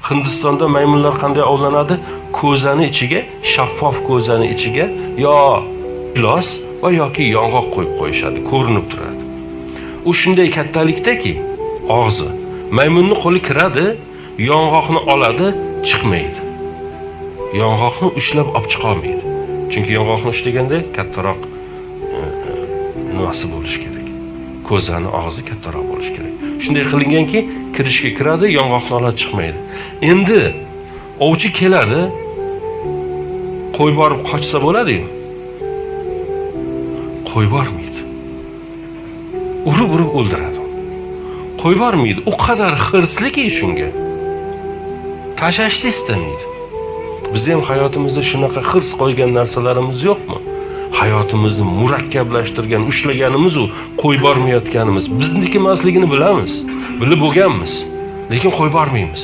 Hindistonda maymunlar qanday ovlanadi? Ko'zani ichiga, shaffof ko'zani ichiga yo gilos va yoki yong'oq qo'yib qo'yishadi, ko'rinib turadi. U shunday kattalikdaki, og'zi. Maymunning qo'li kiradi, yong'oqni oladi, chiqmaydi. Yong'oqni ushlab olib chiqa olmaydi. Chunki yong'oqni ushlaganda kattaroq nimasi bo'lishi kerak. Ko'zani og'zi kattaroq bo'lishi kerak. Shunday qilinganki, kirishga kiradi, yong'oqni oladi, chiqmaydi. Endi ovchi keladi, qo'y borib qochsa bo'ladi-ku. Qo'y bormaydi. Urib o'ldiradi. Qo'y bormaydi. O qadar hırsliki shunga. Tashashni istamaydi. Biz ham hayotimizda shunaqa hirs qo'ygan narsalarimiz yo'qmi? Hayotimizni murakkablashtirgan, ushlaganimiz u qo'y bormayotganimiz, bizniki emasligini bilamiz, bilib bo'lganmiz, lekin qo'y bormaymiz.